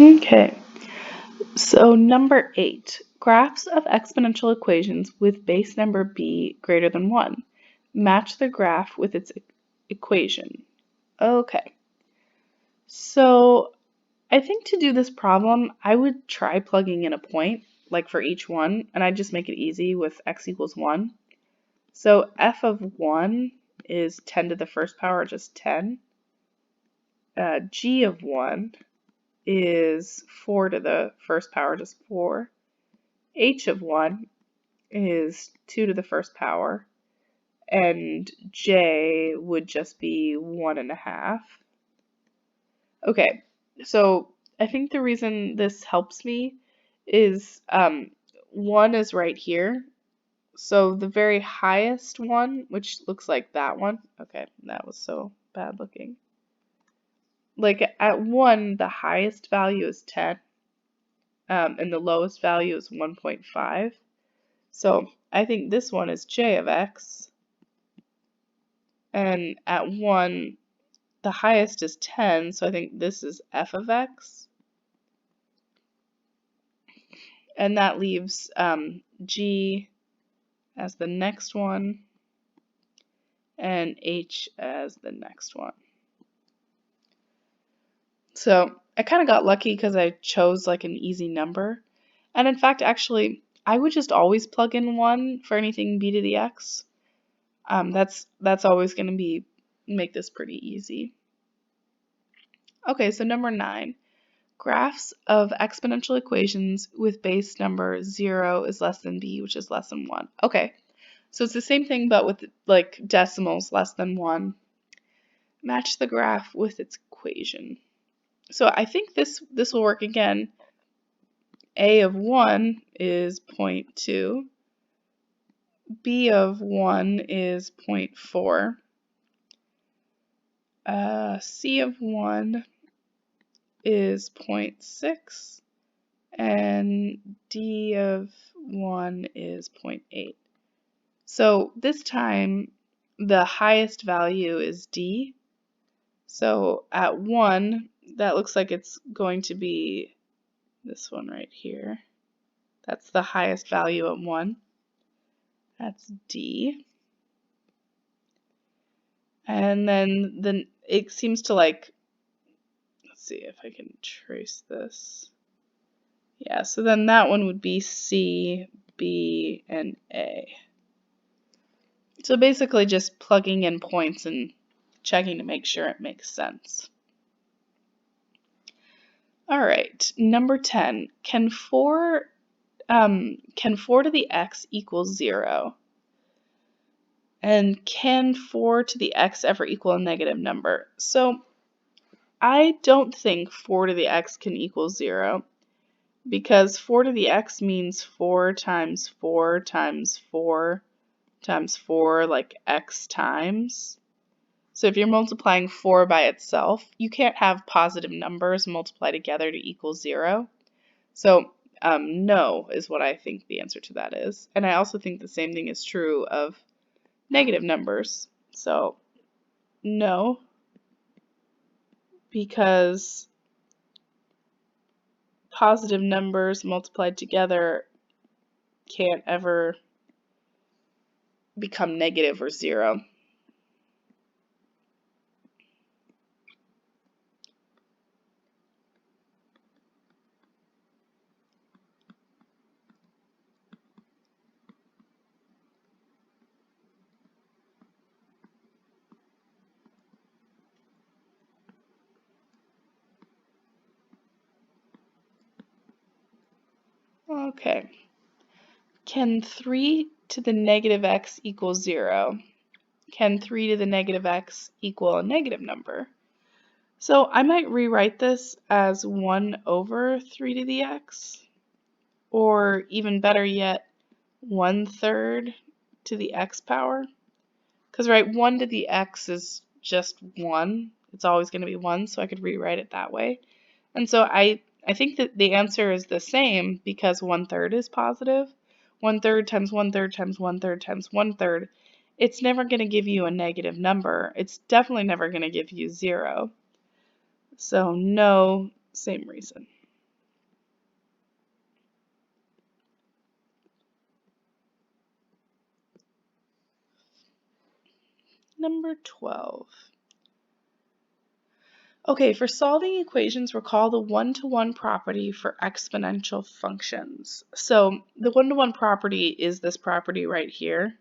Okay, so number 8, graphs of exponential equations with base number b greater than 1. Match the graph with its equation. Okay, so I think to do this problem, I would try plugging in a point, like for each one, and I'd just make it easy with x equals 1. So f of 1 is 10 to the first power, just 10. G of 1 is 4 to the first power, just 4. H of 1 is 2 to the first power, and J would just be 1.5. Okay, so I think the reason this helps me is 1 is right here. So the very highest one, which looks like that one, okay, that was so bad looking. Like at 1, the highest value is 10, and the lowest value is 1.5. So I think this one is j of x, and at 1, the highest is 10, so I think this is f of x. And that leaves g as the next one, and h as the next one. So I kind of got lucky because I chose like an easy number. And in fact, actually, I would just always plug in 1 for anything b to the x. That's always going to make this pretty easy. Okay, so number 9. Graphs of exponential equations with base number 0 is less than b, which is less than 1. Okay, so it's the same thing but with like decimals less than 1. Match the graph with its equation. So I think this will work again. A of 1 is 0.2. B of 1 is 0.4. C of 1 is 0.6. And D of 1 is 0.8. So this time the highest value is D. So at 1, that looks like it's going to be this one right here. That's the highest value at 1. That's D. And then it seems to like, let's see if I can trace this. Yeah, so then that one would be C, B, and A. So basically just plugging in points and checking to make sure it makes sense. All right, number 10. Can 4 to the x equal 0? And can 4 to the x ever equal a negative number? So I don't think 4 to the x can equal 0, because 4 to the x means 4 times 4 times 4 times 4, like x times. So if you're multiplying 4 by itself, you can't have positive numbers multiply together to equal 0. So no is what I think the answer to that is. And I also think the same thing is true of negative numbers. So no, because positive numbers multiplied together can't ever become negative or 0. Okay. Can 3 to the negative x equal 0? Can 3 to the negative x equal a negative number? So I might rewrite this as 1 over 3 to the x, or even better yet, 1/3 to the x power. Because, right, 1 to the x is just 1. It's always going to be 1, so I could rewrite it that way. And so I think that the answer is the same because 1/3 is positive. 1/3 times 1/3 times 1/3 times 1/3. It's never going to give you a negative number. It's definitely never going to give you 0. So no, same reason. Number 12. Okay, for solving equations, recall the one-to-one property for exponential functions. So the one-to-one property is this property right here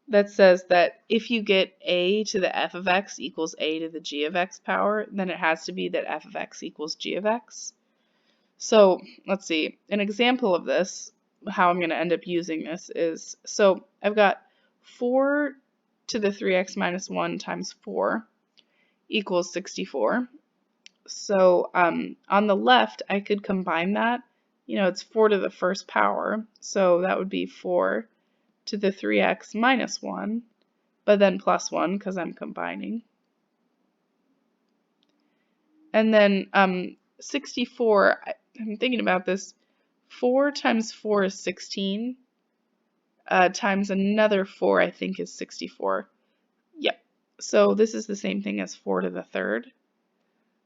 that says that if you get a to the f of x equals a to the g of x power, then it has to be that f of x equals g of x. So let's see, an example of this, how I'm going to end up using this is, so I've got 4 to the 3x minus 1 times 4 equals 64. So on the left, I could combine that. You know, it's 4 to the first power, so that would be 4 to the 3x minus 1, but then plus 1 because I'm combining. And then 64, I'm thinking about this, 4 times 4 is 16, times another 4 I think is 64. Yep, so this is the same thing as 4 to the third.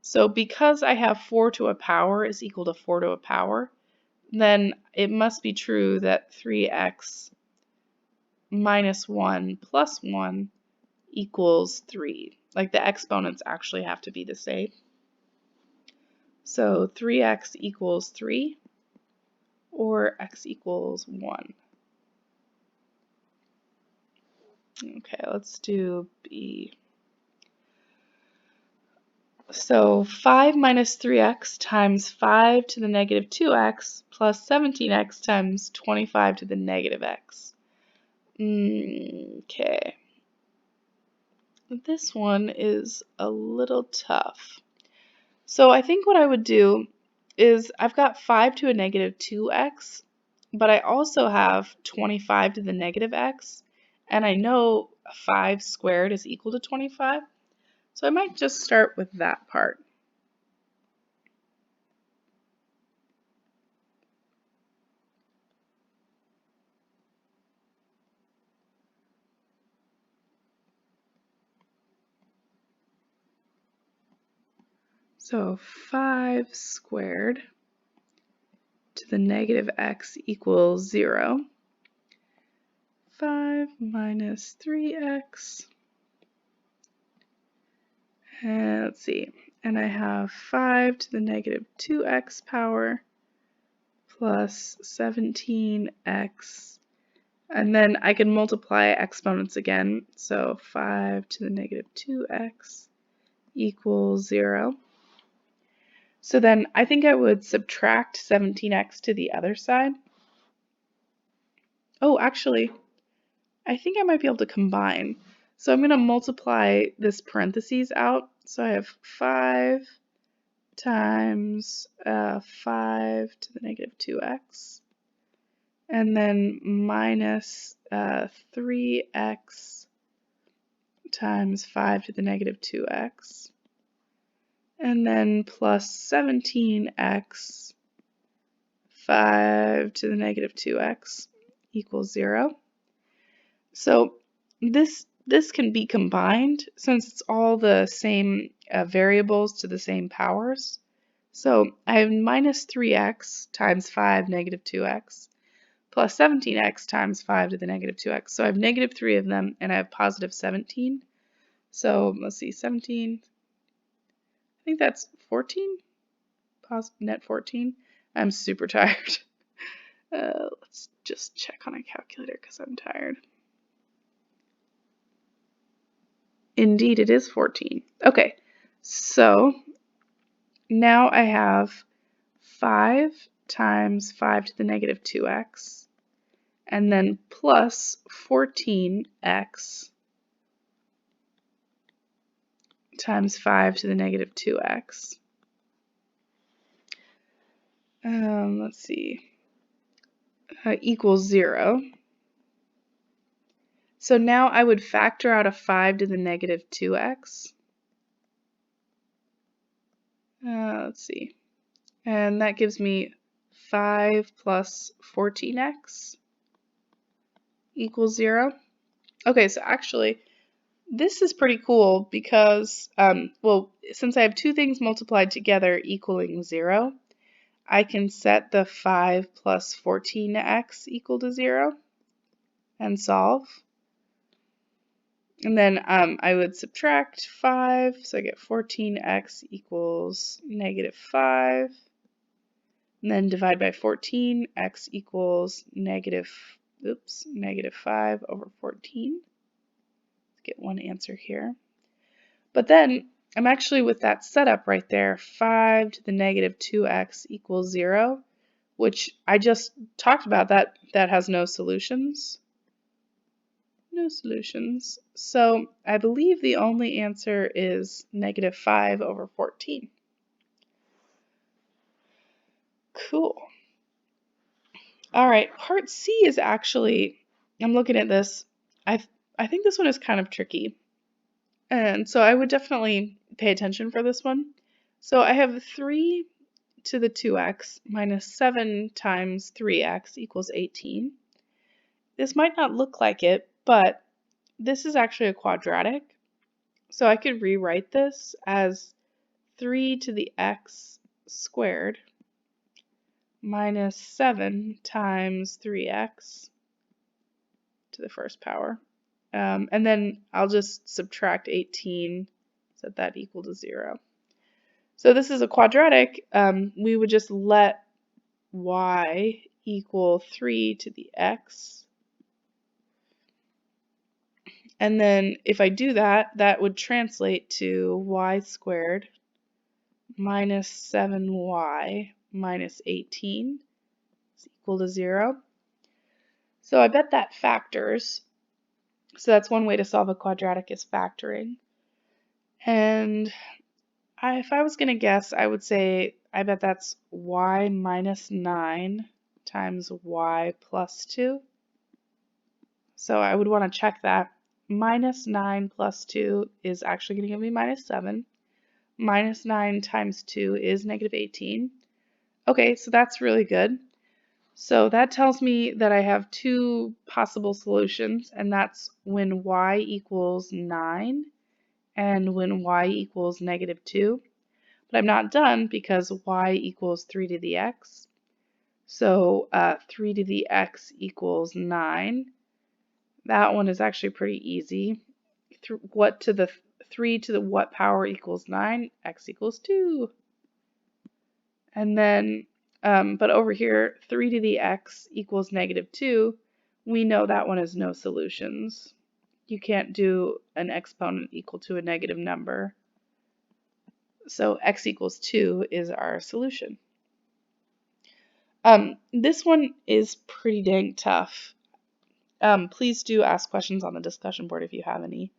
So because I have 4 to a power is equal to 4 to a power, then it must be true that 3x minus 1 plus 1 equals 3. Like the exponents actually have to be the same. So 3x equals 3 or x equals 1. Okay, let's do B. So 5 minus 3x times 5 to the negative 2x plus 17x times 25 to the negative x. Okay. This one is a little tough. So I think what I would do is I've got 5 to a negative 2x, but I also have 25 to the negative x, and I know 5 squared is equal to 25. So I might just start with that part. So 5 squared to the negative x equals 0. 5 minus 3x. And let's see. And I have 5 to the negative 2x power plus 17x. And then I can multiply exponents again. So 5 to the negative 2x equals 0. So then I think I would subtract 17x to the other side. Oh, actually, I think I might be able to combine. So I'm going to multiply this parentheses out. So I have 5 times 5 to the negative 2x. And then minus 3x times 5 to the negative 2x. And then plus 17x 5 to the negative 2x equals 0. So this can be combined since it's all the same variables to the same powers. So I have minus 3x times 5 negative 2x plus 17x times 5 to the negative 2x. So I have negative 3 of them and I have positive 17. So let's see, 17, I think that's 14, net 14. I'm super tired. Let's just check on a calculator because I'm tired. Indeed, it is 14. Okay, so now I have 5 times 5 to the negative 2x, and then plus 14x times 5 to the negative 2x. Let's see, equals 0. So now I would factor out a 5 to the negative 2x. Let's see. And that gives me 5 plus 14x equals 0. Okay, so actually, this is pretty cool because, well, since I have two things multiplied together equaling 0, I can set the 5 plus 14x equal to 0 and solve. And then I would subtract 5, so I get 14x equals negative 5. And then divide by 14, x equals negative 5 over 14. Let's get one answer here. But then I'm actually with that setup right there, 5 to the negative 2x equals 0, which I just talked about. That has no solutions. No solutions. So I believe the only answer is negative 5 over 14. Cool. All right, part C is actually, I'm looking at this, I think this one is kind of tricky. And so I would definitely pay attention for this one. So I have 3 to the 2x minus 7 times 3x equals 18. This might not look like it, but this is actually a quadratic. So I could rewrite this as 3 to the x squared minus 7 times 3x to the first power. And then I'll just subtract 18, set that equal to 0. So this is a quadratic. We would just let y equal 3 to the x. And then if I do that, that would translate to y squared minus 7y minus 18 is equal to 0. So I bet that factors. So that's one way to solve a quadratic, is factoring. And if I was going to guess, I would say I bet that's y minus 9 times y plus 2. So I would want to check that. Minus 9 plus 2 is actually going to give me minus 7. Minus 9 times 2 is negative 18. Okay, so that's really good. So that tells me that I have two possible solutions, and that's when y equals 9 and when y equals negative 2. But I'm not done because y equals 3 to the x. So 3 to the x equals 9. That one is actually pretty easy. What to the 3 to the what power equals 9? X equals 2. And then, but over here, 3 to the x equals negative 2. We know that one has no solutions. You can't do an exponent equal to a negative number. So x equals 2 is our solution. This one is pretty dang tough. Please do ask questions on the discussion board if you have any.